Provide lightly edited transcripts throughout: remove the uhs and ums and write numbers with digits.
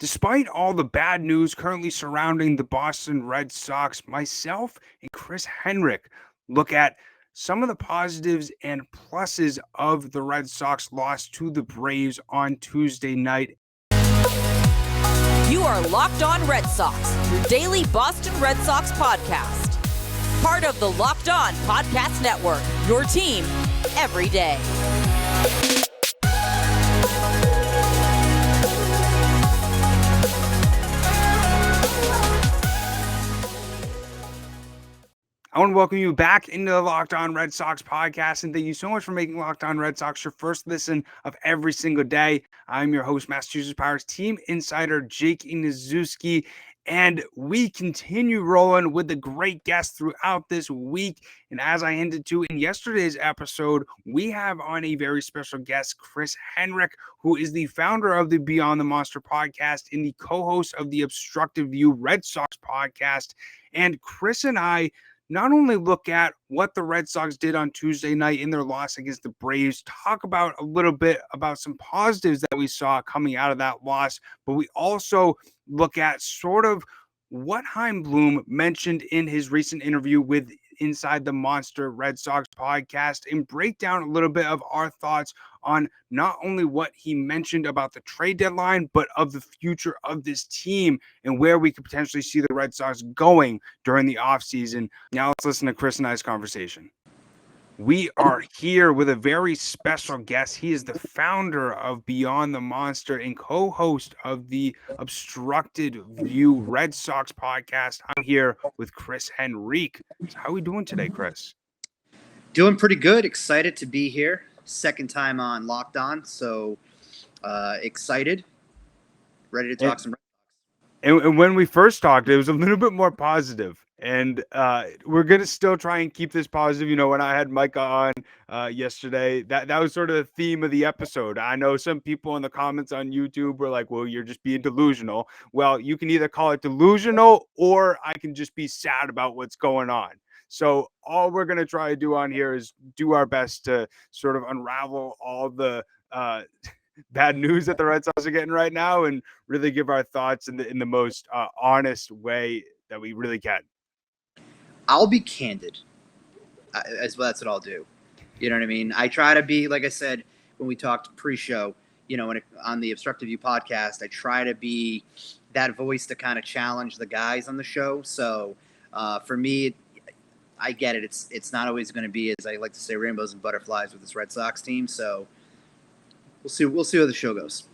Despite all the bad news currently surrounding the Boston Red Sox, myself and Chris Henrique look at some of the positives and pluses of the Red Sox loss to the Braves on Tuesday night. You are Locked On Red Sox, your daily Boston Red Sox podcast. Part of the Locked On Podcast Network, your team every day. I want to welcome you back into the Locked On Red Sox podcast, and thank you so much for making Locked On Red Sox your first listen of every single day. I'm your host, Massachusetts Pirates team insider Jake Ignaszewski, and we continue rolling with the great guests throughout this week. And as I hinted to in yesterday's episode, we have on a very special guest, Chris Henrique, who is the founder of the Beyond the Monster podcast and the co-host of the Obstructed Red Sox podcast. And Chris and I not only look at what the Red Sox did on Tuesday night in their loss against the Braves, talk about a little bit about some positives that we saw coming out of that loss, but we also look at sort of what Chaim Bloom mentioned in his recent interview with Inside the Monster Red Sox podcast and break down a little bit of our thoughts on not only what he mentioned about the trade deadline, but of the future of this team and where we could potentially see the Red Sox going during the offseason. Now let's listen to Chris and I's conversation. We are here with a very special guest. He is the founder of Beyond the Monster and co-host of the Obstructed Red Sox podcast. I'm here with Chris Henrique. So how are we doing today, Chris? Doing pretty good. Excited to be here. Second time on Locked On, so excited. Ready to talk some Red Sox. And when we first talked, it was a little bit more positive. And we're going to still try and keep this positive. You know, when I had Micah on yesterday, that was sort of the theme of the episode. I know some people in the comments on YouTube were like, well, you're just being delusional. Well, you can either call it delusional or I can just be sad about what's going on. So all we're going to try to do on here is do our best to sort of unravel all the bad news that the Red Sox are getting right now and really give our thoughts in the most honest way that we really can. I'll be candid, as well. That's what I'll do. You know what I mean? I try to be, like I said, when we talked pre-show, you know, on the Obstructive View podcast, I try to be that voice to kind of challenge the guys on the show. So for me, I get it. It's not always going to be, as I like to say, rainbows and butterflies with this Red Sox team. So we'll see how the show goes.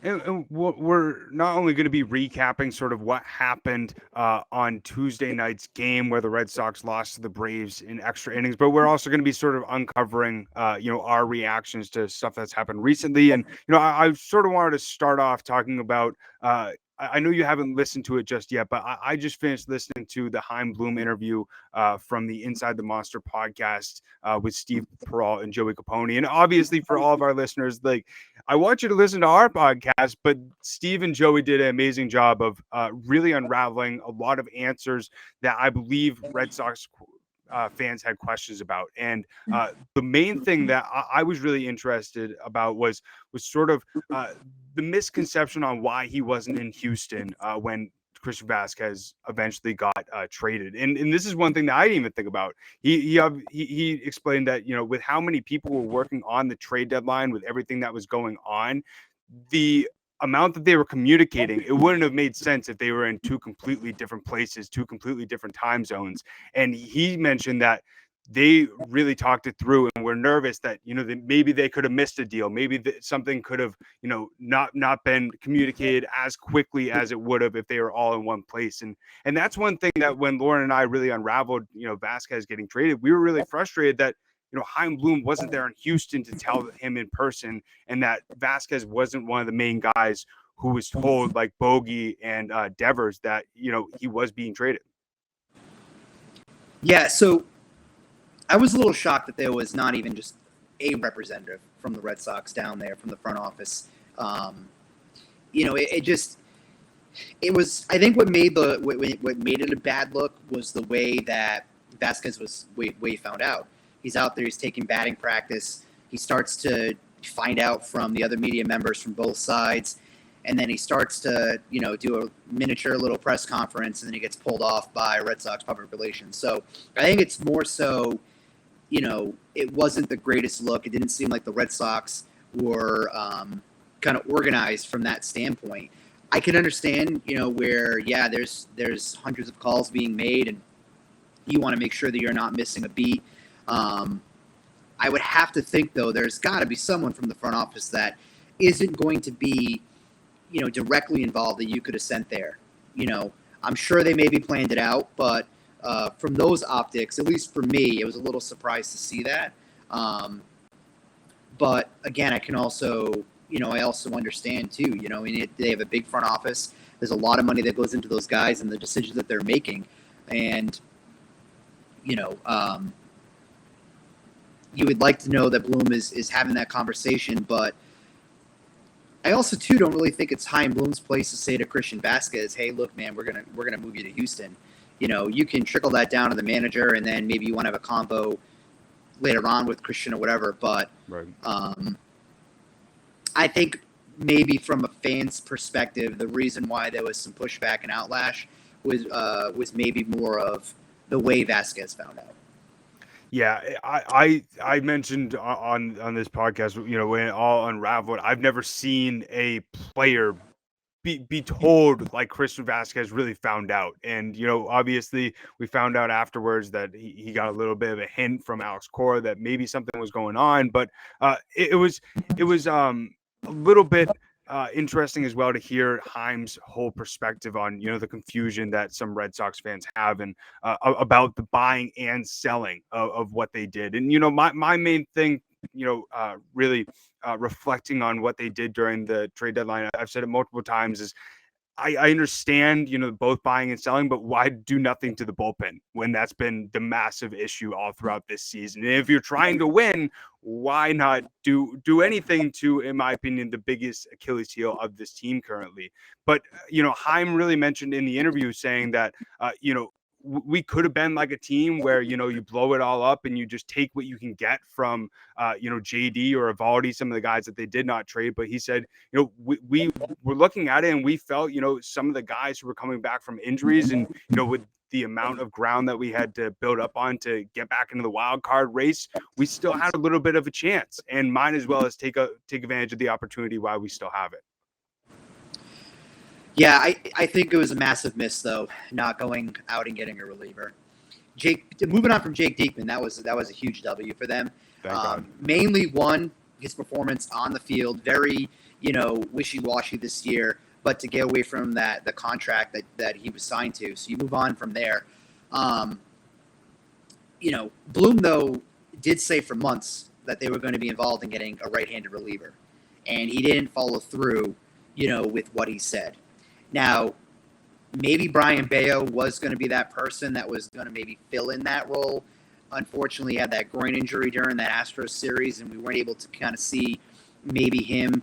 And we're not only going to be recapping sort of what happened on Tuesday night's game where the Red Sox lost to the Braves in extra innings, but we're also going to be sort of uncovering, our reactions to stuff that's happened recently. And, I sort of wanted to start off talking about I know you haven't listened to it just yet, but I just finished listening to the Chaim Bloom interview from the Inside the Monster podcast with Steve Perrault and Joey Capone. And obviously for all of our listeners, like, I want you to listen to our podcast, but Steve and Joey did an amazing job of really unraveling a lot of answers that I believe Red Sox fans had questions about. And the main thing that I was really interested about was sort of the misconception on why he wasn't in Houston when Christian Vázquez eventually got traded. And this is one thing that I didn't even think about. He explained that, with how many people were working on the trade deadline, with everything that was going on, the amount that they were communicating, it wouldn't have made sense if they were in two completely different places, two completely different time zones. And he mentioned that they really talked it through and were nervous that, maybe they could have missed a deal. Maybe something could have, not been communicated as quickly as it would have if they were all in one place. And that's one thing that when Lauren and I really unraveled, Vázquez getting traded, we were really frustrated that, Chaim Bloom wasn't there in Houston to tell him in person, and that Vázquez wasn't one of the main guys who was told, like Bogey and Devers, that, he was being traded. Yeah, so I was a little shocked that there was not even just a representative from the Red Sox down there from the front office. It was. I think what made it a bad look was the way that Vázquez was way he found out. He's out there. He's taking batting practice. He starts to find out from the other media members from both sides. and then he starts to, do a miniature little press conference, and then he gets pulled off by Red Sox public relations. So I think it's more so, it wasn't the greatest look. It didn't seem like the Red Sox were kind of organized from that standpoint. I can understand, where, there's hundreds of calls being made, and you want to make sure that you're not missing a beat. I would have to think, though, there's got to be someone from the front office that isn't going to be, directly involved that you could have sent there. I'm sure they maybe planned it out, but from those optics, at least for me, it was a little surprised to see that. But again, I can also, I also understand too, they have a big front office. There's a lot of money that goes into those guys and the decisions that they're making. And, you would like to know that Bloom is having that conversation, but I also too don't really think it's Chaim Bloom's place to say to Christian Vazquez, "Hey, look, man, we're gonna move you to Houston." You can trickle that down to the manager, and then maybe you want to have a combo later on with Christian or whatever. But right. I think maybe from a fan's perspective, the reason why there was some pushback and outlash was maybe more of the way Vazquez found out. Yeah, I mentioned on this podcast, when it all unraveled, I've never seen a player be told like Christian Vazquez really found out. And, obviously we found out afterwards that he got a little bit of a hint from Alex Cora that maybe something was going on, but it was a little bit interesting as well to hear Chaim's whole perspective on, the confusion that some Red Sox fans have and about the buying and selling of what they did. And, my main thing, really reflecting on what they did during the trade deadline, I've said it multiple times, is I understand, both buying and selling, but why do nothing to the bullpen when that's been the massive issue all throughout this season? And if you're trying to win, why not do anything to, in my opinion, the biggest Achilles heel of this team currently? But, Chaim really mentioned in the interview saying that, we could have been like a team where, you blow it all up and you just take what you can get from, JD or Evaldi, some of the guys that they did not trade. But he said, we were looking at it and we felt, some of the guys who were coming back from injuries and, with the amount of ground that we had to build up on to get back into the wild card race, we still had a little bit of a chance, and might as well as take advantage of the opportunity while we still have it. Yeah, I think it was a massive miss, though, not going out and getting a reliever. Moving on from Jake Diekman, that was a huge W for them. Mainly one, his performance on the field, very, wishy-washy this year, but to get away from the contract that he was signed to. So you move on from there. Bloom, though, did say for months that they were going to be involved in getting a right-handed reliever. And he didn't follow through, with what he said. Now, maybe Brian Bayo was going to be that person that was going to maybe fill in that role. Unfortunately, he had that groin injury during that Astros series, and we weren't able to kind of see maybe him,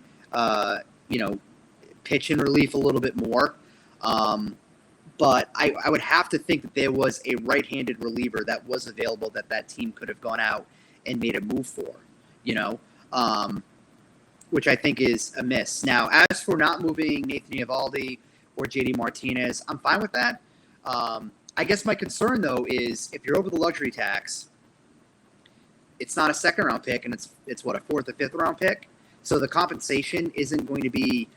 pitch in relief a little bit more. But I would have to think that there was a right-handed reliever that was available that team could have gone out and made a move for, which I think is a miss. Now, as for not moving Nathan Eovaldi or JD Martinez, I'm fine with that. I guess my concern, though, is if you're over the luxury tax, it's not a second-round pick, and it's what, a fourth or fifth-round pick? So the compensation isn't going to be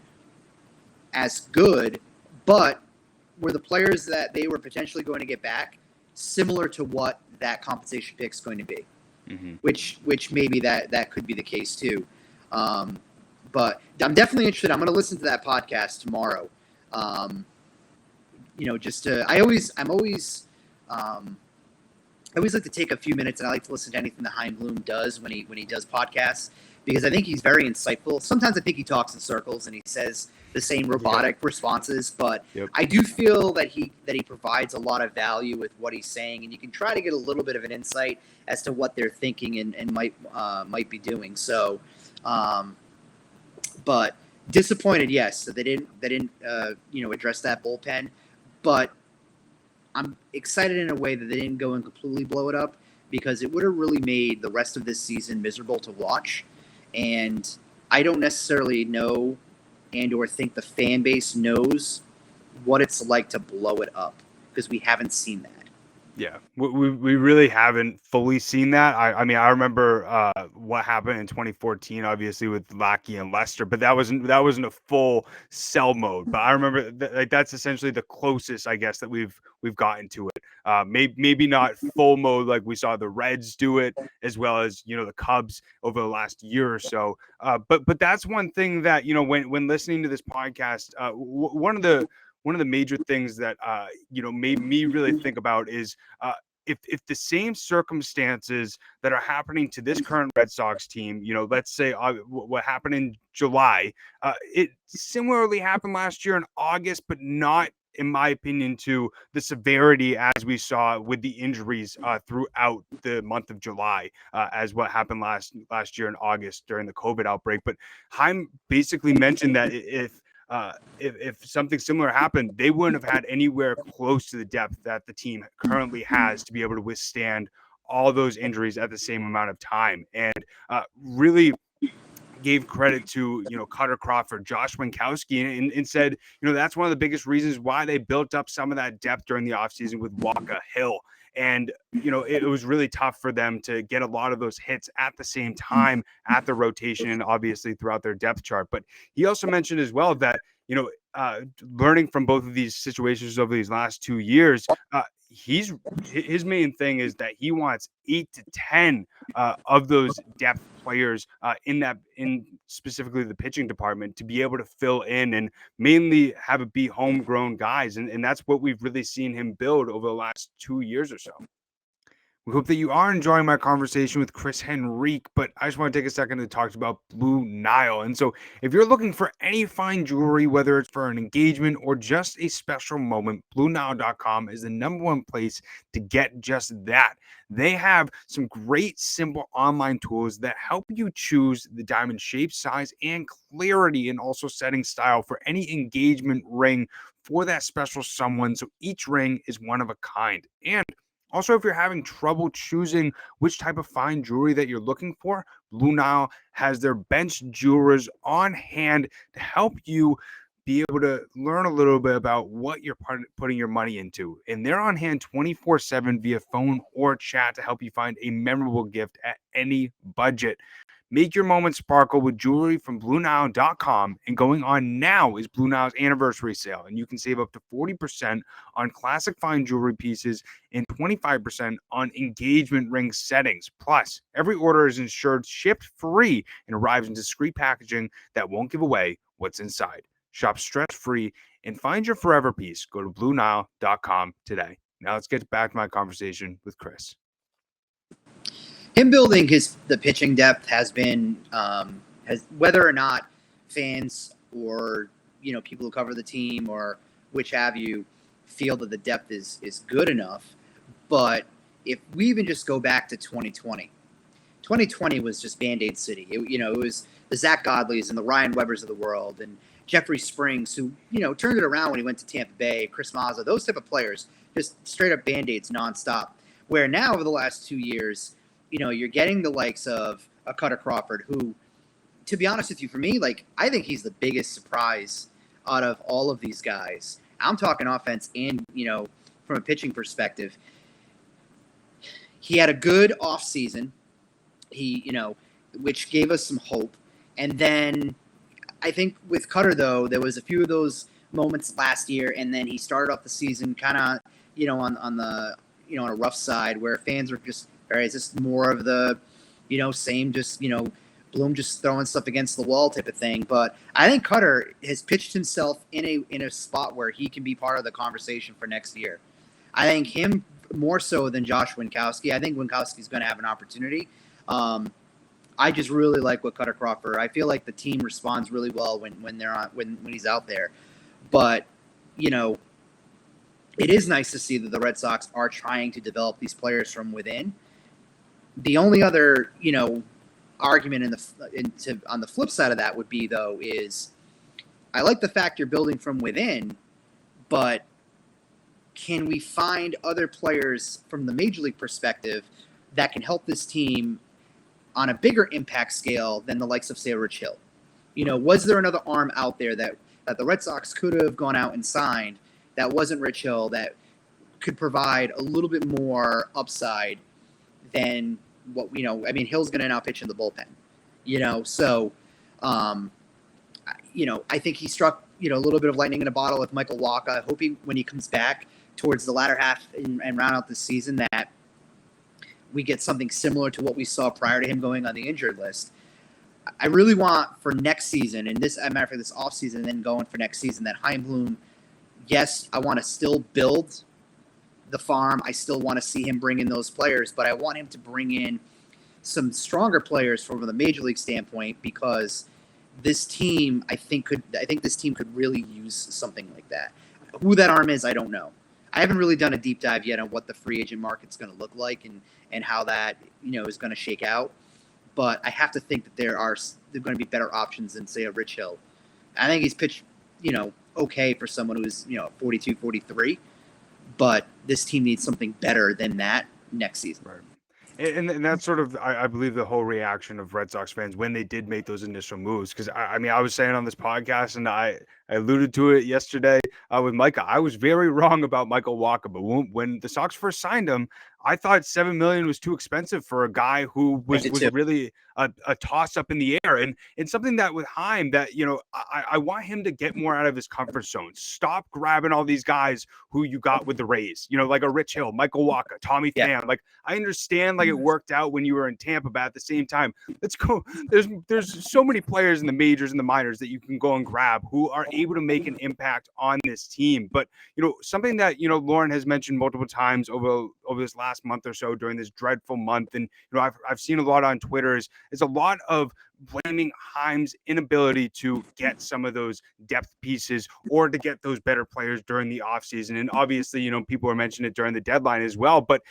as good, but were the players that they were potentially going to get back similar to what that compensation pick is going to be? Mm-hmm. Which maybe that could be the case, too. But I'm definitely interested. I'm going to listen to that podcast tomorrow. I always like to take a few minutes, and I like to listen to anything that Chaim Bloom does when he does podcasts, because I think he's very insightful. Sometimes I think he talks in circles and he says the same robotic responses, but I do feel that he provides a lot of value with what he's saying, and you can try to get a little bit of an insight as to what they're thinking and might be doing. So, but disappointed, yes, that they didn't address that bullpen, but I'm excited in a way that they didn't go and completely blow it up, because it would have really made the rest of this season miserable to watch. And I don't necessarily know and or think the fan base knows what it's like to blow it up, because we haven't seen that. Yeah, we really haven't fully seen that. I mean, I remember what happened in 2014, obviously with Lackey and Lester, but that wasn't a full sell mode. But I remember that's essentially the closest, I guess, that we've gotten to it. Maybe not full mode like we saw the Reds do it, as well as the Cubs over the last year or so. But that's one thing that when listening to this podcast, one of the major things that made me really think about is if the same circumstances that are happening to this current Red Sox team, let's say what happened in July, it similarly happened last year in August, but not, in my opinion, to the severity as we saw with the injuries throughout the month of July, as what happened last year in August during the COVID outbreak. But Chaim basically mentioned that if something similar happened, they wouldn't have had anywhere close to the depth that the team currently has to be able to withstand all those injuries at the same amount of time. And really gave credit to Cutter Crawford, Josh Winkowski, and said that's one of the biggest reasons why they built up some of that depth during the offseason with Walker Hill. And it was really tough for them to get a lot of those hits at the same time at the rotation and obviously throughout their depth chart. But he also mentioned as well that learning from both of these situations over these last 2 years, his main thing is that he wants 8 to 10 of those depth players in specifically the pitching department to be able to fill in and mainly have it be homegrown guys. And that's what we've really seen him build over the last 2 years or so. We hope that you are enjoying my conversation with Chris Henrique, but I just want to take a second to talk about Blue Nile. And so if you're looking for any fine jewelry, whether it's for an engagement or just a special moment, BlueNile.com is the #1 place to get just that. They have some great simple online tools that help you choose the diamond shape, size, and clarity, and also setting style for any engagement ring for that special someone. So each ring is one of a kind. And also, if you're having trouble choosing which type of fine jewelry that you're looking for, Blue Nile has their bench jewelers on hand to help you be able to learn a little bit about what you're putting your money into. And they're on hand 24/7 via phone or chat to help you find a memorable gift at any budget. Make your moment sparkle with jewelry from BlueNile.com. And going on now is Blue Nile's anniversary sale. And you can save up to 40% on classic fine jewelry pieces and 25% on engagement ring settings. Plus, every order is insured, shipped free, and arrives in discreet packaging that won't give away what's inside. Shop stress-free and find your forever piece. Go to BlueNile.com today. Now let's get back to my conversation with Chris. Him building the pitching depth has been has whether or not fans or people who cover the team or which have you feel that the depth is good enough. But if we even just go back to 2020 was just Band-Aid City. It was the Zach Godleys and the Ryan Webbers of the world and Jeffrey Springs, who turned it around when he went to Tampa Bay, Chris Mazza, those type of players, just straight up Band-Aids nonstop. Where now over the last 2 years, you're getting the likes of a Cutter Crawford, who, to be honest with you, for me, I think he's the biggest surprise out of all of these guys. I'm talking offense and, from a pitching perspective. He had a good offseason, which gave us some hope. And then I think with Cutter, though, there was a few of those moments last year, and then he started off the season kind of, on the, on a rough side where fans were just, all right, is this more of the, same, just, Bloom just throwing stuff against the wall type of thing? But I think Cutter has pitched himself in a spot where he can be part of the conversation for next year. I think him more so than Josh Winkowski. I think Winkowski's going to have an opportunity. I just really like what Cutter Crawford. I feel like the team responds really well when they're on when he's out there. But it is nice to see that the Red Sox are trying to develop these players from within. The only other, argument on the flip side of that would be, though, is I like the fact you're building from within, but can we find other players from the Major League perspective that can help this team on a bigger impact scale than the likes of, say, Rich Hill? Was there another arm out there that the Red Sox could have gone out and signed that wasn't Rich Hill that could provide a little bit more upside than what Hill's going to now pitch in the bullpen, So, I think he struck a little bit of lightning in a bottle with Michael Wacha. Hoping when he comes back towards the latter half and round out the season that we get something similar to what we saw prior to him going on the injured list. I really want for next season, and this, as a matter of fact, this offseason, and then going for next season, that Chaim Bloom, yes, I want to still build the farm. I still want to see him bring in those players, but I want him to bring in some stronger players from the major league standpoint because this team, I think this team could really use something like that. Who that arm is, I don't know. I haven't really done a deep dive yet on what the free agent market's going to look like and how that is going to shake out. But I have to think that there are going to be better options than, say, a Rich Hill. I think he's pitched, okay for someone who's, 42, 43. But this team needs something better than that next season. Right. And that's sort of, I believe, the whole reaction of Red Sox fans when they did make those initial moves. Because, I was saying on this podcast, and I alluded to it yesterday with Micah, I was very wrong about Michael Wacha. But when the Sox first signed him, I thought $7 million was too expensive for a guy who was really a toss up in the air. And something that with Chaim that, I want him to get more out of his comfort zone. Stop grabbing all these guys who you got with the Rays, like a Rich Hill, Michael Wacha, Tommy Pham. Like, I understand it worked out when you were in Tampa, but at the same time, let's go. There's so many players in the majors and the minors that you can go and grab who are able to make an impact on this team. But, something that, Lauren has mentioned multiple times over this last month or so during this dreadful month. And, I've seen a lot on Twitter is a lot of blaming Chaim's inability to get some of those depth pieces or to get those better players during the offseason. And obviously, people are mentioning it during the deadline as well. But,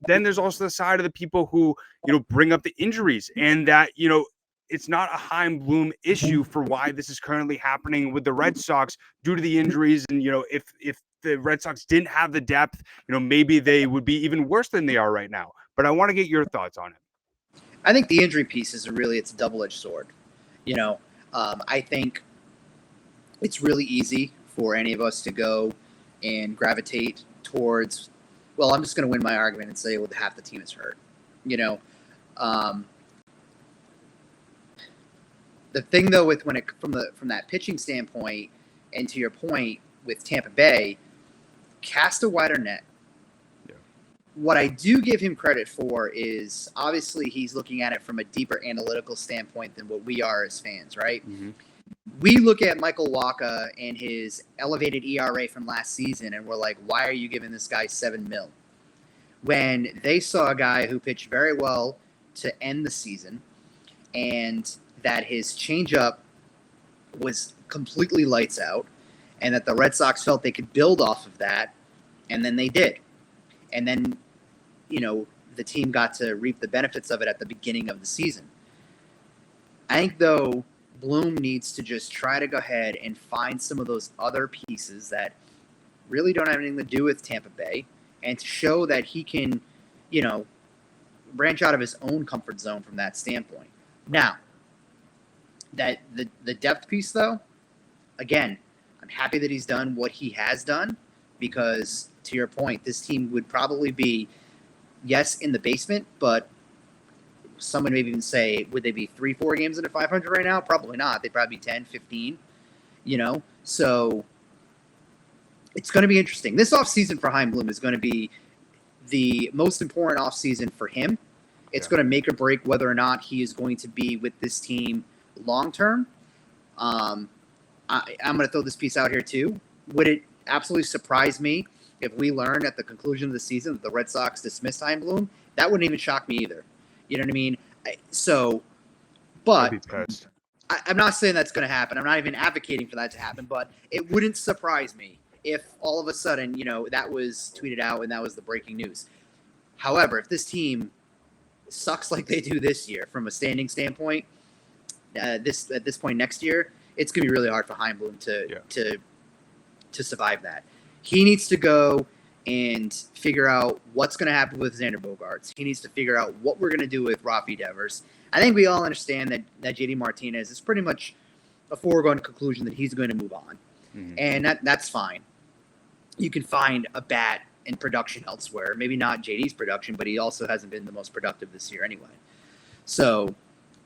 then there's also the side of the people who, bring up the injuries and that, it's not a Chaim Bloom issue for why this is currently happening with the Red Sox due to the injuries. And, if the Red Sox didn't have the depth, maybe they would be even worse than they are right now. But I want to get your thoughts on it. I think the injury pieces it's a double-edged sword. I think it's really easy for any of us to go and gravitate towards, well, I'm just going to win my argument and say, well, half the team is hurt. The thing though, from that pitching standpoint, and to your point with Tampa Bay, cast a wider net. Yeah. What I do give him credit for is obviously he's looking at it from a deeper analytical standpoint than what we are as fans, right? Mm-hmm. We look at Michael Wacha and his elevated ERA from last season, and we're like, why are you giving this guy $7 million? When they saw a guy who pitched very well to end the season, and that his changeup was completely lights out, and that the Red Sox felt they could build off of that, and then they did. And then, the team got to reap the benefits of it at the beginning of the season. I think, though, Bloom needs to just try to go ahead and find some of those other pieces that really don't have anything to do with Tampa Bay, and to show that he can, branch out of his own comfort zone from that standpoint. Now, that the depth piece, though, again, I'm happy that he's done what he has done because, to your point, this team would probably be, yes, in the basement, but someone maybe even say, would they be 3-4 games into 500 right now? Probably not. They'd probably be 10, 15, So it's going to be interesting. This offseason for Chaim Bloom is going to be the most important offseason for him. It's going to make or break whether or not he is going to be with this team long term. I'm going to throw this piece out here too. Would it absolutely surprise me if we learn at the conclusion of the season that the Red Sox dismissed Chaim Bloom? That wouldn't even shock me either. You know what I mean? I'm not saying that's going to happen. I'm not even advocating for that to happen, but it wouldn't surprise me if all of a sudden, that was tweeted out and that was the breaking news. However, if this team sucks like they do this year from a standing standpoint, at this point next year, it's going to be really hard for Chaim Bloom to survive that. He needs to go and figure out what's going to happen with Xander Bogaerts. He needs to figure out what we're going to do with Rafi Devers. I think we all understand that JD Martinez is pretty much a foregone conclusion that he's going to move on. And that's fine. You can find a bat in production elsewhere. Maybe not JD's production, but he also hasn't been the most productive this year anyway. So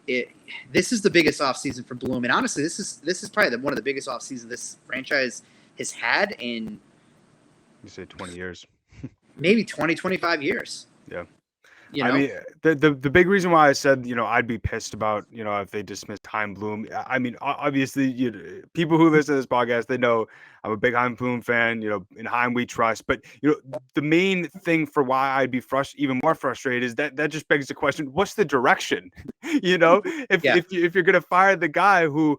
this is the biggest offseason for Bloom. And honestly, this is probably one of the biggest offseasons this franchise has had in, you say 20 years. Maybe 20, 25 years. Yeah. You know? I mean, the big reason why I said, I'd be pissed about, if they dismissed Chaim Bloom. I mean, obviously, people who listen to this podcast, they know I'm a big Chaim Bloom fan. In Chaim we trust. But the main thing for why I'd be even more frustrated is that just begs the question: what's the direction? If you're gonna fire the guy who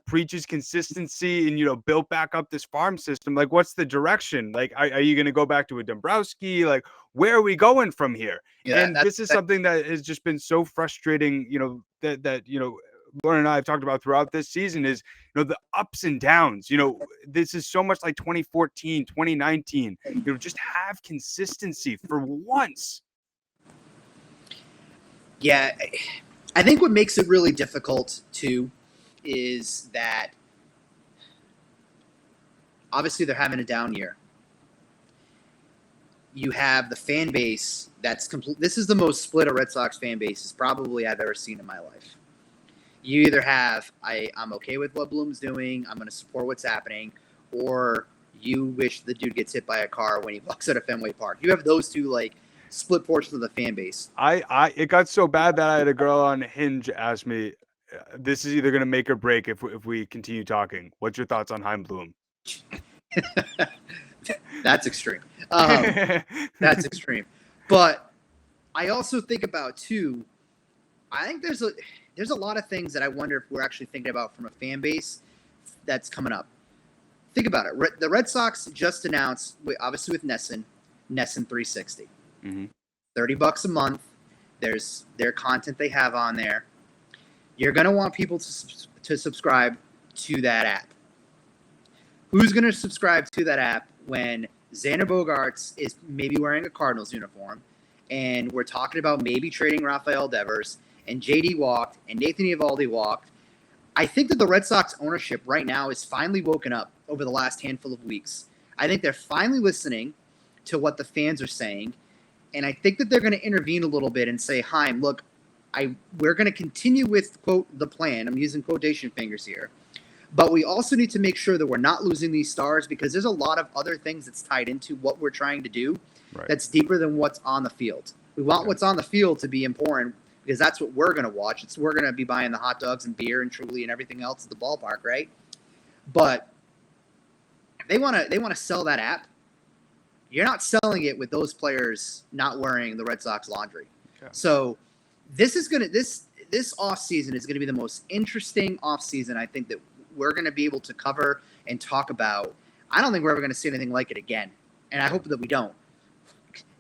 preaches consistency and built back up this farm system, like what's the direction? Like, are you gonna go back to a Dombrowski? Like, where are we going from here? Yeah, and this is something that has just been so frustrating, that Lauren and I have talked about throughout this season is, the ups and downs. This is so much like 2014, 2019. Just have consistency for once. Yeah, I think what makes it really difficult, too, is that obviously they're having a down year. You have the fan base that's complete. This is the most split a Red Sox fan base is probably I've ever seen in my life. You either have I'm okay with what Bloom's doing, I'm going to support what's happening, or you wish the dude gets hit by a car when he walks out of Fenway Park. You have those two split portions of the fan base. It got so bad that I had a girl on Hinge ask me, "This is either going to make or break if we continue talking. What's your thoughts on Chaim Bloom?" That's extreme. That's extreme. But I also think about too. I think there's a lot of things that I wonder if we're actually thinking about from a fan base that's coming up. Think about it. The Red Sox just announced, obviously with NESN 360, $30 a month. There's their content they have on there. You're gonna want people to subscribe to that app. Who's gonna subscribe to that app when Xander Bogaerts is maybe wearing a Cardinals uniform, and we're talking about maybe trading Rafael Devers, and JD walked, and Nathan Eovaldi walked? I think that the Red Sox ownership right now is finally woken up over the last handful of weeks. I think they're finally listening to what the fans are saying, and I think that they're going to intervene a little bit and say, Chaim, look, we're going to continue with, quote, the plan. I'm using quotation fingers here. But we also need to make sure that we're not losing these stars because there's a lot of other things that's tied into what we're trying to do that's deeper than what's on the field. We want what's on the field to be important because that's what we're going to watch. We're going to be buying the hot dogs and beer and Truly and everything else at the ballpark, right? But if they want to sell that app, you're not selling it with those players not wearing the Red Sox laundry. Okay. So this offseason is going to be the most interesting offseason I think that we're going to be able to cover and talk about. I don't think we're ever going to see anything like it again, and I hope that we don't.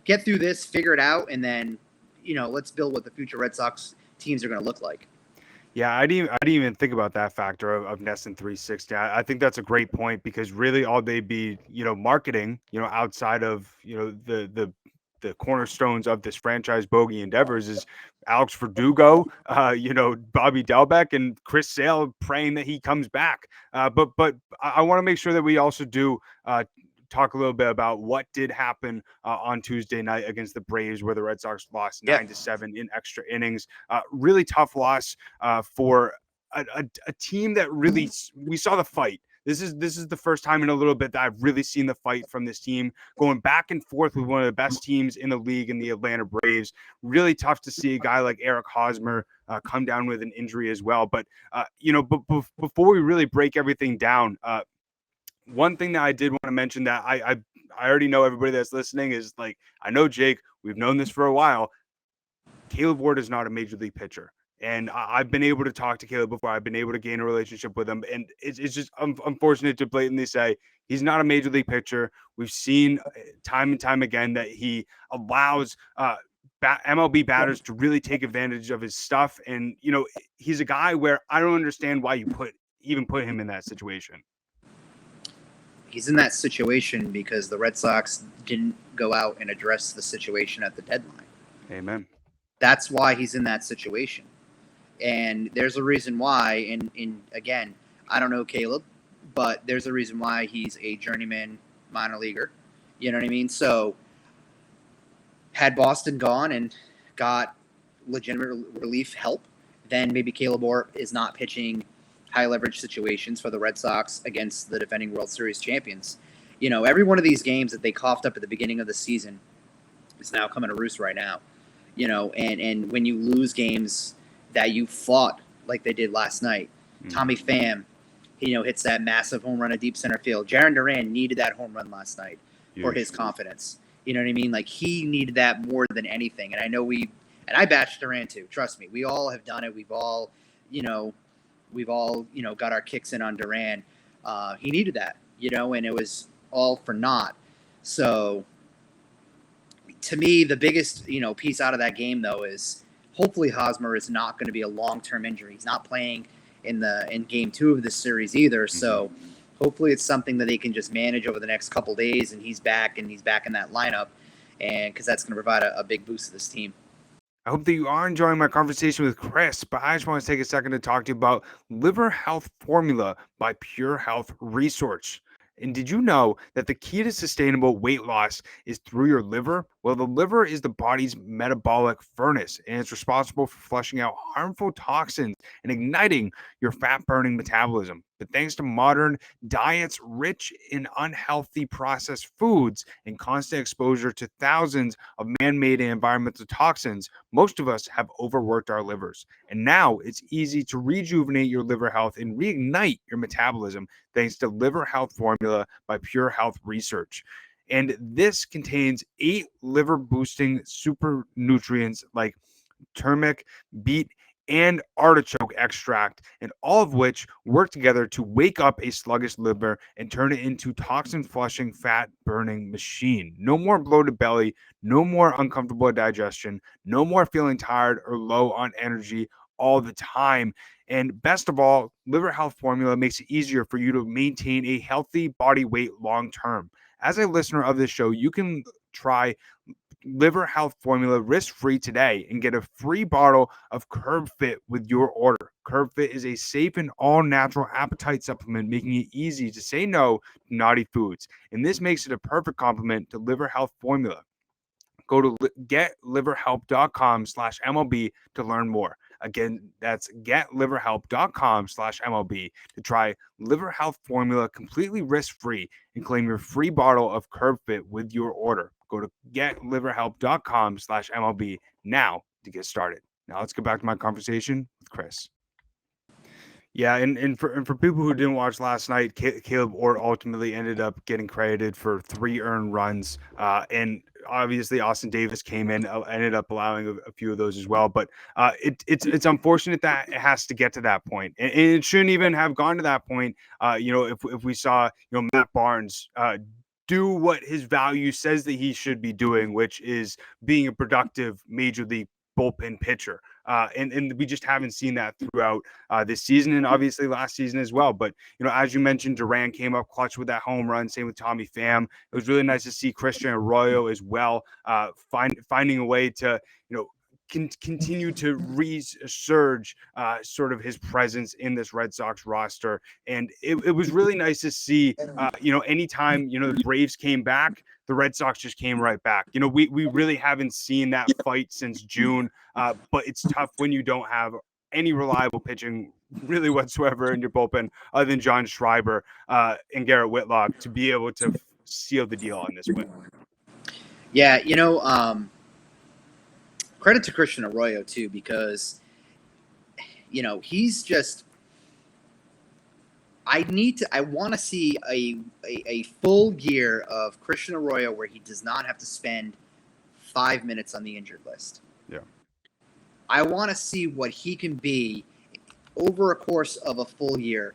Get through this, figure it out, and then, let's build what the future Red Sox teams are going to look like. Yeah, I didn't even think about that factor of NESN 360. I think that's a great point because really all they'd be, marketing, outside of, the cornerstones of this franchise bogey endeavors is Alex Verdugo, Bobby Delbeck, and Chris Sale praying that he comes back. But I want to make sure that we also do talk a little bit about what did happen on Tuesday night against the Braves, where the Red Sox lost 9-7 in extra innings. Really tough loss for a team that really we saw the fight. This is the first time in a little bit that I've really seen the fight from this team going back and forth with one of the best teams in the league in the Atlanta Braves. Really tough to see a guy like Eric Hosmer come down with an injury as well. But, before we really break everything down, one thing that I did want to mention that I already know everybody that's listening is I know Jake, we've known this for a while. Caleb Ward is not a major league pitcher. And I've been able to talk to Caleb before. I've been able to gain a relationship with him. And it's just unfortunate to blatantly say he's not a major league pitcher. We've seen time and time again that he allows MLB batters to really take advantage of his stuff. And, he's a guy where I don't understand why you put him in that situation. He's in that situation because the Red Sox didn't go out and address the situation at the deadline. Amen. That's why he's in that situation. And there's a reason why. And again, I don't know Caleb, but there's a reason why he's a journeyman minor leaguer. You know what I mean? So had Boston gone and got legitimate relief help, then maybe Caleb Orr is not pitching high leverage situations for the Red Sox against the defending World Series champions. Every one of these games that they coughed up at the beginning of the season is now coming to roost right now. And when you lose games that you fought like they did last night, Tommy Pham, hits that massive home run at deep center field. Jarren Duran needed that home run last night for his confidence. You know what I mean? Like, he needed that more than anything. And I know I bashed Duran too. Trust me, we all have done it. We've all got our kicks in on Duran. He needed that, and it was all for naught. So to me, the biggest, piece out of that game though is hopefully Hosmer is not going to be a long-term injury. He's not playing in game 2 of this series either. So hopefully it's something that they can just manage over the next couple days, and he's back in that lineup, and because that's going to provide a big boost to this team. I hope that you are enjoying my conversation with Chris, but I just want to take a second to talk to you about Liver Health Formula by Pure Health Research. And did you know that the key to sustainable weight loss is through your liver? Well, the liver is the body's metabolic furnace, and it's responsible for flushing out harmful toxins and igniting your fat-burning metabolism. But thanks to modern diets rich in unhealthy processed foods and constant exposure to thousands of man-made and environmental toxins, most of us have overworked our livers. And now it's easy to rejuvenate your liver health and reignite your metabolism thanks to Liver Health Formula by Pure Health Research. And this contains 8 liver-boosting super nutrients like turmeric, beet, and artichoke extract, and all of which work together to wake up a sluggish liver and turn it into toxin-flushing, fat-burning machine. No more bloated belly, no more uncomfortable digestion, no more feeling tired or low on energy all the time. And best of all, Liver Health Formula makes it easier for you to maintain a healthy body weight long-term. As a listener of this show, you can try Liver Health Formula risk-free today and get a free bottle of Curb Fit with your order. Curb Fit is a safe and all-natural appetite supplement, making it easy to say no to naughty foods. And this makes it a perfect complement to Liver Health Formula. Go to getliverhelp.com/MLB to learn more. Again, that's getliverhelp.com/MLB to try Liver Health Formula completely risk-free and claim your free bottle of Curb Fit with your order. Go to getliverhelp.com/MLB now to get started. Now let's get back to my conversation with Chris. Yeah, and for people who didn't watch last night, Caleb Orr ultimately ended up getting credited for 3 earned runs, and obviously Austin Davis came in, ended up allowing a few of those as well. But it's unfortunate that it has to get to that point, and it shouldn't even have gone to that point. If we saw Matt Barnes do what his value says that he should be doing, which is being a productive major league bullpen pitcher. And we just haven't seen that throughout this season, and obviously last season as well. But, as you mentioned, Duran came up clutch with that home run. Same with Tommy Pham. It was really nice to see Christian Arroyo as well, finding a way to, continue to resurge sort of his presence in this Red Sox roster. And it was really nice to see, anytime, the Braves came back, the Red Sox just came right back. We really haven't seen that fight since June, but it's tough when you don't have any reliable pitching really whatsoever in your bullpen other than John Schreiber and Garrett Whitlock to be able to seal the deal on this win. Yeah, credit to Christian Arroyo too, because he's just. I want to see a full year of Christian Arroyo where he does not have to spend 5 minutes on the injured list. Yeah. I want to see what he can be over a course of a full year.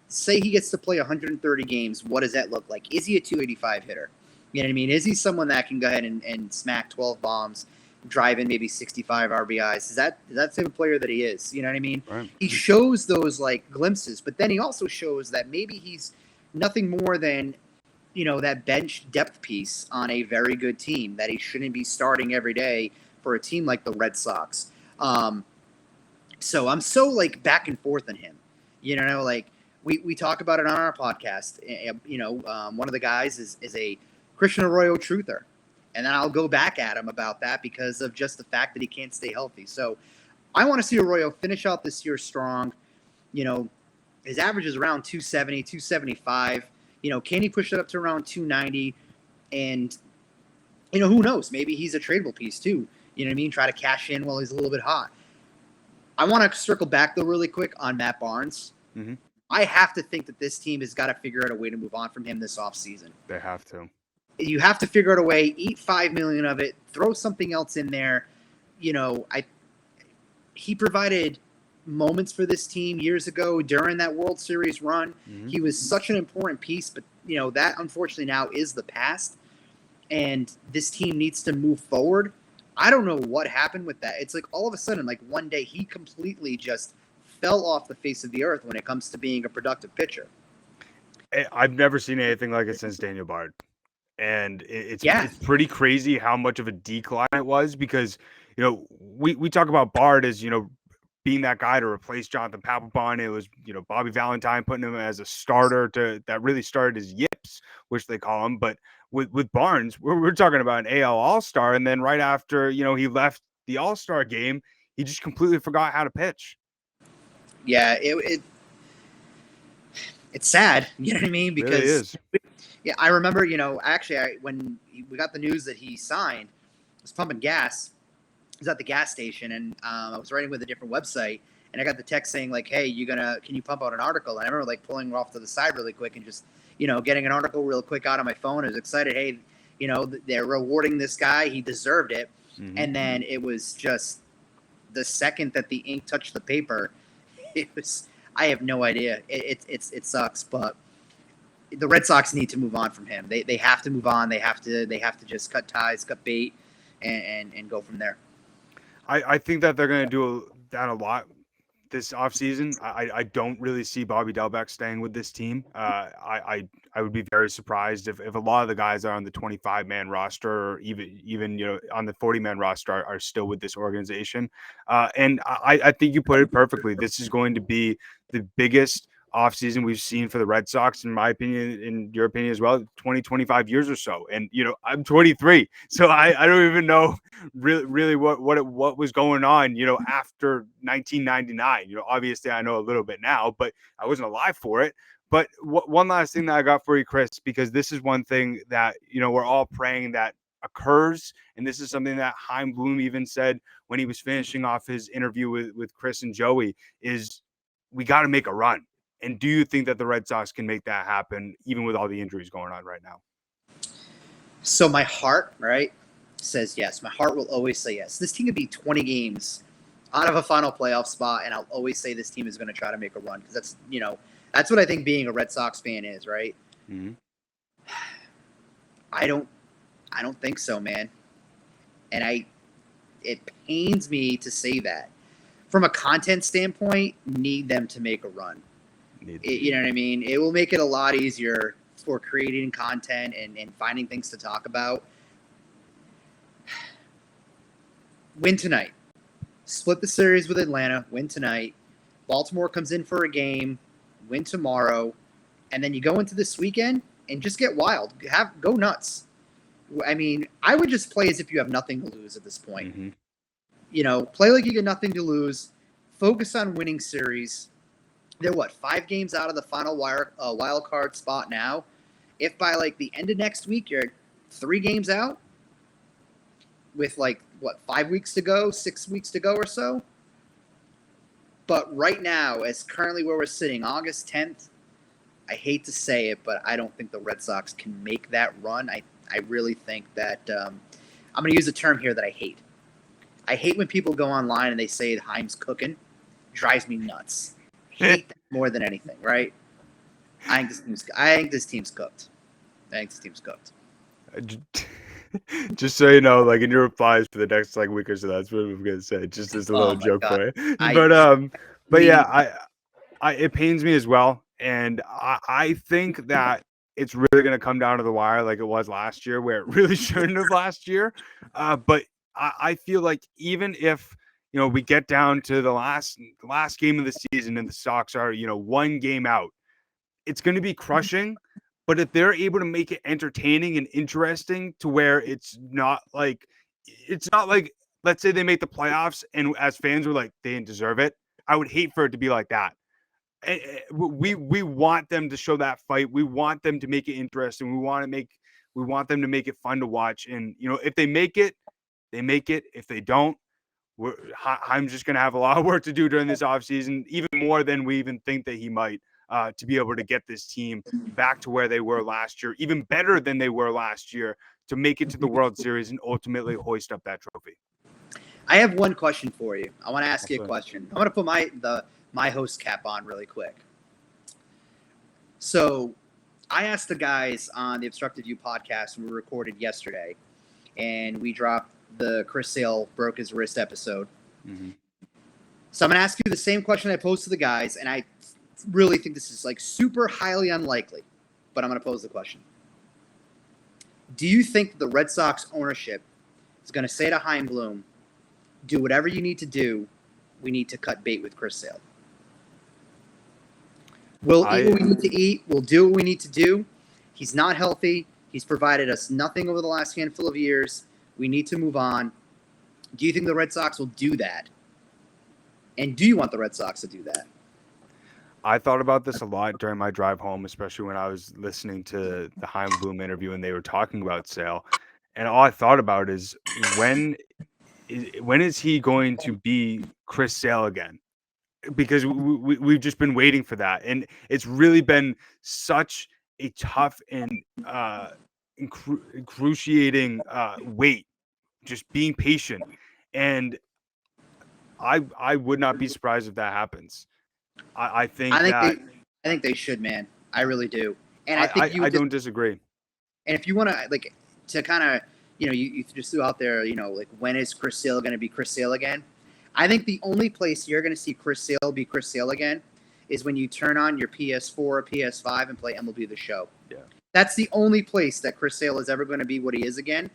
Say he gets to play 130 games. What does that look like? Is he a 285 hitter? You know what I mean? Is he someone that can go ahead and smack 12 bombs, drive in maybe 65 RBIs? Is that the type of player that he is? You know what I mean? Right. He shows those glimpses, but then he also shows that maybe he's nothing more than, that bench depth piece on a very good team that he shouldn't be starting every day for a team like the Red Sox. So I'm so back and forth on him, we talk about it on our podcast. One of the guys is a Christian Arroyo truther. And then I'll go back at him about that because of just the fact that he can't stay healthy. So I want to see Arroyo finish out this year strong. His average is around 270, 275. Can he push it up to around 290? And, who knows? Maybe he's a tradable piece too. You know what I mean? Try to cash in while he's a little bit hot. I want to circle back, though, really quick on Matt Barnes. Mm-hmm. I have to think that this team has got to figure out a way to move on from him this offseason. They have to. You have to figure out a way, eat $5 million of it, throw something else in there. He provided moments for this team years ago during that World Series run. Mm-hmm. He was such an important piece, but that unfortunately now is the past, and this team needs to move forward. I don't know what happened with that. It's like all of a sudden, like one day, he completely just fell off the face of the earth when it comes to being a productive pitcher. I've never seen anything like it since Daniel Bard. And it's pretty crazy how much of a decline it was because, we talk about Bard as, being that guy to replace Jonathan Papelbon. It was, Bobby Valentine putting him as a starter that really started his yips, which they call him. But with Barnes, we're talking about an AL All-Star. And then right after, he left the All-Star game, he just completely forgot how to pitch. Yeah, it's sad. You know what I mean? Because it really is. Yeah, I remember, when we got the news that he signed, I was pumping gas. I was at the gas station, and I was writing with a different website, and I got the text saying, like, hey, can you pump out an article? And I remember, pulling off to the side really quick and just, getting an article real quick out on my phone. I was excited. Hey, they're rewarding this guy. He deserved it. Mm-hmm. And then it was just the second that the ink touched the paper, I have no idea. It sucks, but the Red Sox need to move on from him. They have to move on. They have to just cut ties, cut bait, and go from there. I think that they're going to do that a lot this offseason. I don't really see Bobby Delbeck staying with this team. I would be very surprised if a lot of the guys are on the 25-man roster or even on the 40-man roster are still with this organization. And I think you put it perfectly. This is going to be the biggest offseason we've seen for the Red Sox, in my opinion, in your opinion as well, 20, 25 years or so. And, I'm 23, so I don't even know really what was going on, after 1999. Obviously I know a little bit now, but I wasn't alive for it. But one last thing that I got for you, Chris, because this is one thing that, we're all praying that occurs. And this is something that Chaim Bloom even said when he was finishing off his interview with Chris and Joey, is we got to make a run. And do you think that the Red Sox can make that happen, even with all the injuries going on right now? So my heart, right, says yes. My heart will always say yes. This team could be 20 games out of a final playoff spot, and I'll always say this team is going to try to make a run because that's what I think being a Red Sox fan is, right? Mm-hmm. I don't think so, man. And it pains me to say that. From a content standpoint, need them to make a run. You know what I mean? It will make it a lot easier for creating content and finding things to talk about. Win tonight. Split the series with Atlanta. Win tonight. Baltimore comes in for a game. Win tomorrow. And then you go into this weekend and just get wild. Go nuts. I mean, I would just play as if you have nothing to lose at this point. Mm-hmm. Play like you got nothing to lose. Focus on winning series. They're 5 games out of the final wild card spot now. If by the end of next week you're 3 games out with 5 weeks to go, 6 weeks to go or so. But right now, as currently where we're sitting, August 10th, I hate to say it, but I don't think the Red Sox can make that run. I really think that I'm going to use a term here that I hate. I hate when people go online and they say Chaim's cooking. Drives me nuts. Hate that more than anything, right? I think this team's cooked. Just so you know, in your replies for the next week or so, that's what I'm gonna say. Just as a little joke for you. But yeah, it pains me as well, and I think that it's really gonna come down to the wire like it was last year, where it really shouldn't have last year. But I feel like even if we get down to the last game of the season and the Sox are 1 game out, it's going to be crushing. But if they're able to make it entertaining and interesting to where it's not like, let's say they make the playoffs and as fans were like, they didn't deserve it. I would hate for it to be like that. We want them to show that fight. We want them to make it interesting. We want them to make it fun to watch. And if they make it, they make it. If they don't, I'm just going to have a lot of work to do during this offseason, even more than we even think that he might, to be able to get this team back to where they were last year, even better than they were last year, to make it to the World Series and ultimately hoist up that trophy. I have one question for you. I want to ask you a question. I'm going to put my host cap on really quick. So I asked the guys on the Obstructed View podcast when we recorded yesterday, and we dropped the Chris Sale broke his wrist episode. Mm-hmm. So I'm going to ask you the same question I posed to the guys, and I really think this is like super highly unlikely, but I'm going to pose the question. Do you think the Red Sox ownership is going to say to Chaim Bloom, do whatever you need to do, we need to cut bait with Chris Sale? We'll eat what we need to eat. We'll do what we need to do. He's not healthy. He's provided us nothing over the last handful of years. We need to move on. Do you think the Red Sox will do that? And do you want the Red Sox to do that? I thought about this a lot during my drive home, especially when I was listening to the Chaim Bloom interview and they were talking about Sale. And all I thought about is when is he going to be Chris Sale again? Because we've just been waiting for that. And it's really been such a tough and excruciating wait, just being patient. And I would not be surprised if that happens. I think they should, man. I really do. And I don't disagree. And if you want to kind of, you just threw out there, when is Chris Sale going to be Chris Sale again? I think the only place you're going to see Chris Sale be Chris Sale again is when you turn on your PS4 or PS5 and play MLB The Show. Yeah. That's the only place that Chris Sale is ever going to be what he is again,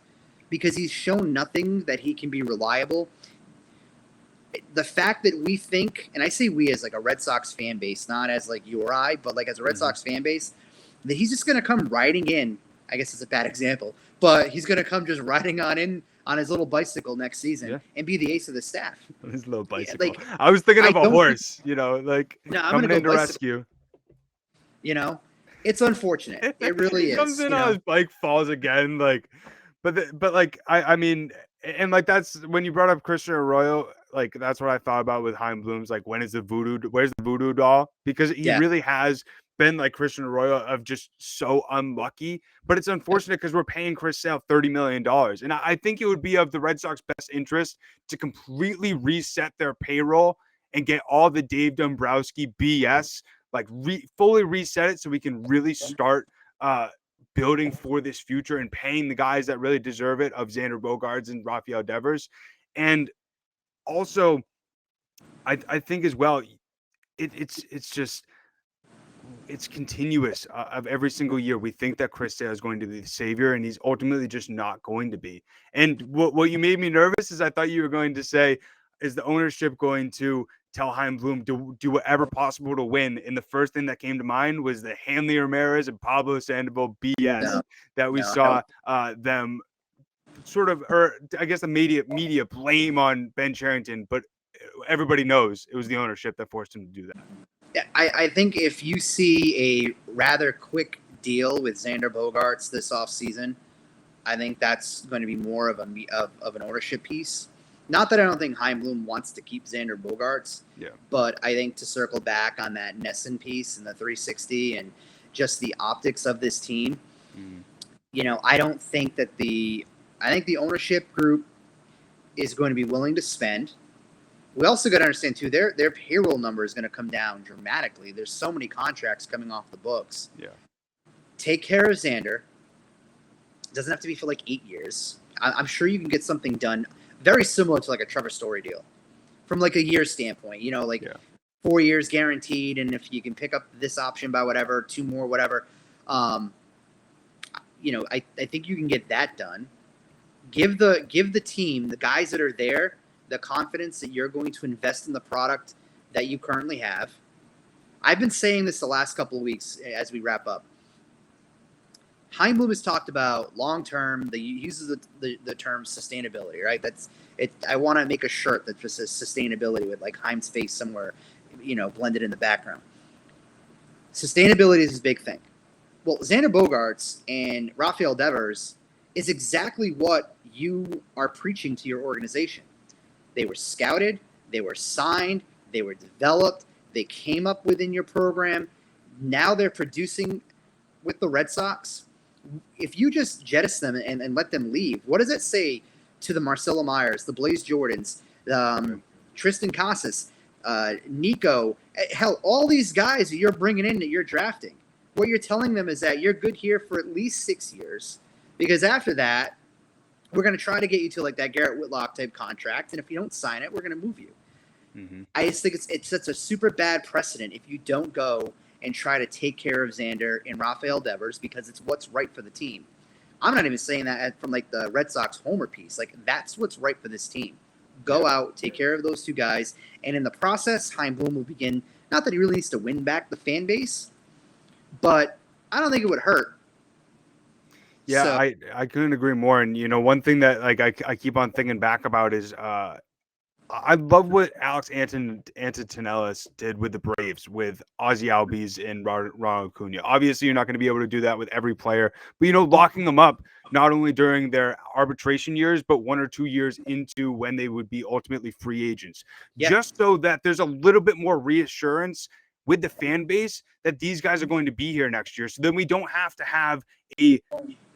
because he's shown nothing that he can be reliable. The fact that we think, and I say we as like a Red Sox fan base, not as like you or I, but like as a Red Sox fan base, that he's just going to come riding in. I guess it's a bad example, but he's going to come just riding on in on his little bicycle next season and be the ace of the staff. His little bicycle. Yeah, I was thinking of a horse, coming in to rescue. It's unfortunate. It really is. Comes in on his bike, falls again. I mean, and like that's when you brought up Christian Arroyo. Like that's what I thought about with Chaim Bloom's. Like, where's the voodoo doll? Because he really has been like Christian Arroyo of just so unlucky. But it's unfortunate because we're paying Chris Sale $30 million. And I think it would be of the Red Sox best interest to completely reset their payroll and get all the Dave Dombrowski BS, like fully reset it so we can really start building for this future and paying the guys that really deserve it, of Xander Bogaerts and Rafael Devers. And also, I think as well, it's continuous of every single year. We think that Chris Sale is going to be the savior, and he's ultimately just not going to be. And what you made me nervous is I thought you were going to say, is the ownership going to tell Chaim Bloom to do whatever possible to win? And the first thing that came to mind was the Hanley Ramirez and Pablo Sandoval BS that we saw them sort of, or I guess the media blame on Ben Cherington, but everybody knows it was the ownership that forced him to do that. Yeah, I think if you see a rather quick deal with Xander Bogaerts this offseason, I think that's going to be more of an ownership piece. Not that I don't think Chaim Bloom wants to keep Xander Bogaerts, but I think to circle back on that Nesson piece and the 360 and just the optics of this team, I don't think that I think the ownership group is going to be willing to spend. We also got to understand, too, their payroll number is going to come down dramatically. There's so many contracts coming off the books. Yeah. Take care of Xander. It doesn't have to be for like 8 years. I'm sure you can get something done very similar to like a Trevor Story deal from like a year standpoint, 4 years guaranteed. And if you can pick up this option by whatever, 2 more, whatever, I think you can get that done. Give the team, the guys that are there, the confidence that you're going to invest in the product that you currently have. I've been saying this the last couple of weeks as we wrap up. Chaim Bloom has talked about long-term. He uses the term sustainability, right? That's it. I want to make a shirt that just says sustainability with like Chaim's face somewhere, blended in the background. Sustainability is his big thing. Well, Xander Bogaerts and Rafael Devers is exactly what you are preaching to your organization. They were scouted, they were signed, they were developed, they came up within your program. Now they're producing with the Red Sox. If you just jettison them and let them leave, what does it say to the Marcelo Myers, the Blaze Jordans, Tristan Casas, Nico, hell, all these guys that you're bringing in that you're drafting? What you're telling them is that you're good here for at least 6 years, because after that, we're going to try to get you to like that Garrett Whitlock type contract, and if you don't sign it, we're going to move you. Mm-hmm. I just think it's such a super bad precedent if you don't go and try to take care of Xander and Rafael Devers, because it's what's right for the team. I'm not even saying that from like the Red Sox homer piece. Like, that's what's right for this team. Go out, take care of those two guys, and in the process, Chaim Bloom will begin. Not that he really needs to win back the fan base, but I don't think it would hurt. Yeah, so, I couldn't agree more. And one thing that like I keep on thinking back about is I love what Alex Antonellis did with the Braves with Ozzie Albies and Ronald Acuna. Obviously, you're not going to be able to do that with every player, but locking them up not only during their arbitration years, but 1 or 2 years into when they would be ultimately free agents, just so that there's a little bit more reassurance with the fan base that these guys are going to be here next year. So then we don't have to have a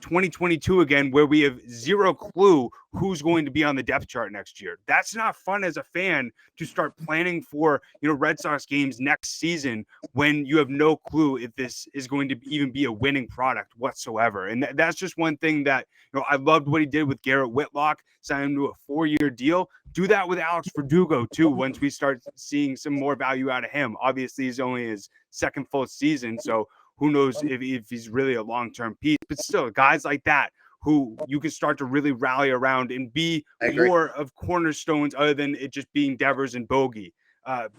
2022 again where we have zero clue who's going to be on the depth chart next year. That's not fun as a fan to start planning for Red Sox games next season when you have no clue if this is going to even be a winning product whatsoever. And that's just one thing that I loved what he did with Garrett Whitlock, signed him to a 4-year deal. Do that with Alex Verdugo too once we start seeing some more value out of him. Obviously he's only his second full season, so who knows if he's really a long-term piece, but still guys like that who you can start to really rally around and be more of cornerstones other than it just being Devers and Bogey.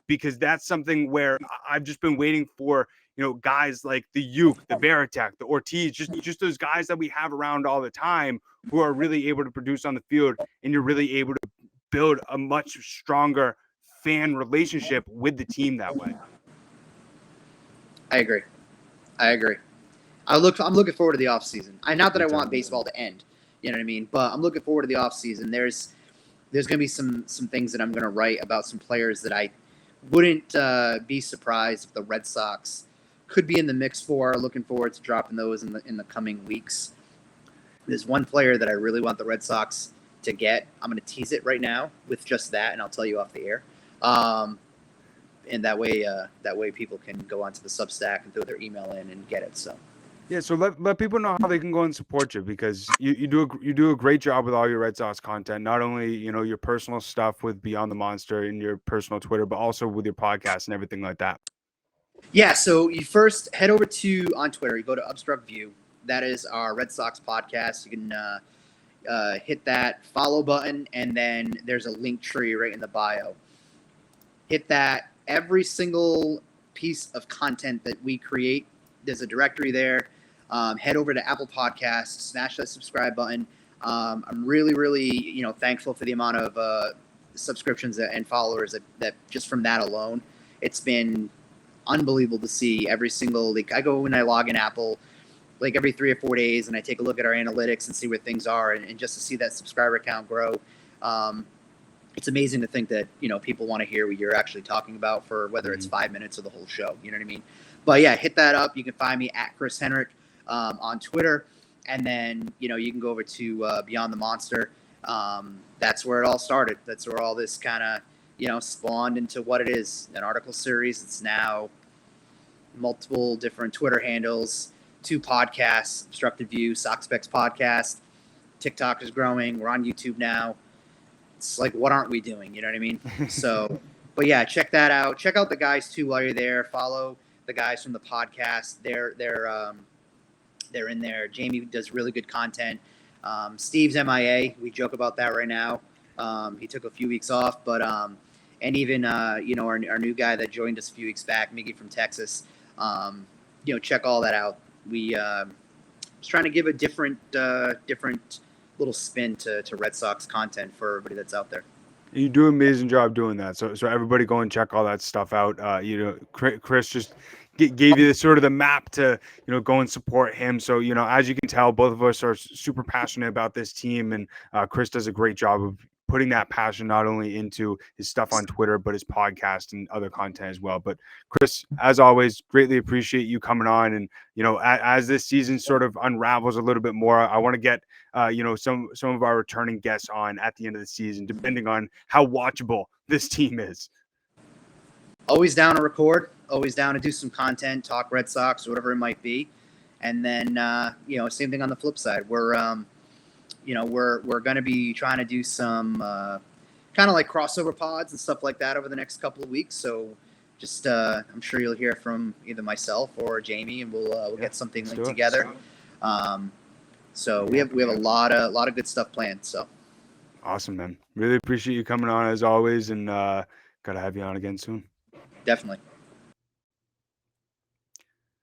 Because that's something where I've just been waiting for, guys like the Uke, the Veritek, the Ortiz, just those guys that we have around all the time who are really able to produce on the field, and you're really able to build a much stronger fan relationship with the team that way. I agree. I'm looking forward to the offseason. Not that I want baseball to end, you know what I mean? But I'm looking forward to the offseason. There's going to be some things that I'm going to write about some players that I wouldn't be surprised if the Red Sox could be in the mix for. Looking forward to dropping those in the coming weeks. There's one player that I really want the Red Sox to get. I'm going to tease it right now with just that, and I'll tell you off the air. And that way people can go onto the Substack and throw their email in and get it. So. Yeah, so let people know how they can go and support you, because you do a great job with all your Red Sox content. Not only your personal stuff with Beyond the Monster and your personal Twitter, but also with your podcast and everything like that. Yeah, so you first head over on Twitter. You go to Obstruct View. That is our Red Sox podcast. You can hit that follow button, and then there's a link tree right in the bio. Hit that. Every single piece of content that we create, there's a directory there. Head over to Apple Podcasts, smash that subscribe button. I'm really, really, thankful for the amount of subscriptions and followers that just from that alone, it's been unbelievable to see every single. I go and I log in Apple like every 3 or 4 days, and I take a look at our analytics and see where things are, and just to see that subscriber count grow. It's amazing to think that, people want to hear what you're actually talking about for whether it's 5 minutes or the whole show. You know what I mean? But yeah, hit that up. You can find me at Chris Henrique on Twitter. And then, you can go over to Beyond the Monster. That's where it all started. That's where all this kind of, spawned into what it is, an article series. It's now multiple different Twitter handles, 2 podcasts, Obstructed View, Sox Specs Podcast. TikTok is growing. We're on YouTube now. It's like, what aren't we doing? You know what I mean? So, but yeah, check that out. Check out the guys too while you're there. Follow the guys from the podcast. They're in there. Jamie does really good content. Steve's MIA. We joke about that right now. He took a few weeks off, but and even our new guy that joined us a few weeks back, Miggy from Texas. Check all that out. We just trying to give a different little spin to Red Sox content for everybody that's out there. You do an amazing job doing that. So everybody go and check all that stuff out. Chris just gave you the sort of the map to, go and support him. So, as you can tell, both of us are super passionate about this team, and Chris does a great job of putting that passion not only into his stuff on Twitter, but his podcast and other content as well. But Chris, as always, greatly appreciate you coming on. And, as this season sort of unravels a little bit more, I want to get, some of our returning guests on at the end of the season, depending on how watchable this team is. Always down to record, always down to do some content, talk Red Sox, whatever it might be. And then, same thing on the flip side. We're going to be trying to do some kind of like crossover pods and stuff like that over the next couple of weeks. So just I'm sure you'll hear from either myself or Jamie, and we'll get something linked together. So we have a lot of good stuff planned. So awesome, man. Really appreciate you coming on as always, and gotta have you on again soon. Definitely.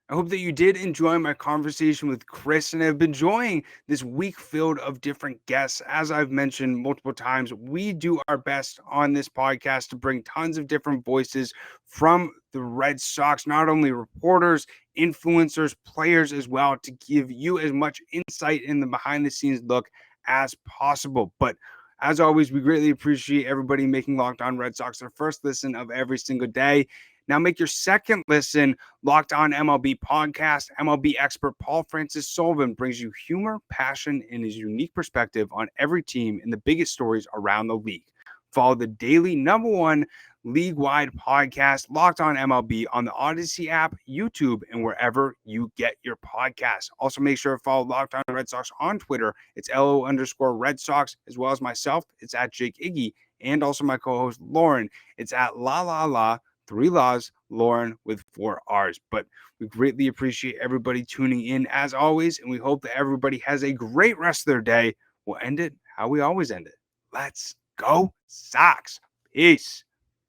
I hope that you did enjoy my conversation with Chris, and have been enjoying this week filled of different guests. As I've mentioned multiple times, we do our best on this podcast to bring tons of different voices from the Red Sox, not only reporters, influencers, players as well, to give you as much insight in the behind the scenes look as possible. But as always, we greatly appreciate everybody making Locked On Red Sox their first listen of every single day. Now make your second listen Locked On MLB podcast. MLB expert Paul Francis Sullivan brings you humor, passion, and his unique perspective on every team and the biggest stories around the league. Follow the daily #1 league-wide podcast, Locked On MLB, on the Odyssey app, YouTube, and wherever you get your podcasts. Also, make sure to follow Locked On Red Sox on Twitter. It's LO_Red Sox, as well as myself. It's at Jake Iggy, and also my co-host Lauren. It's at La 3 Laws, Lauren with 4 R's. But we greatly appreciate everybody tuning in as always, and we hope that everybody has a great rest of their day. We'll end it how we always end it. Let's go Sox. Peace.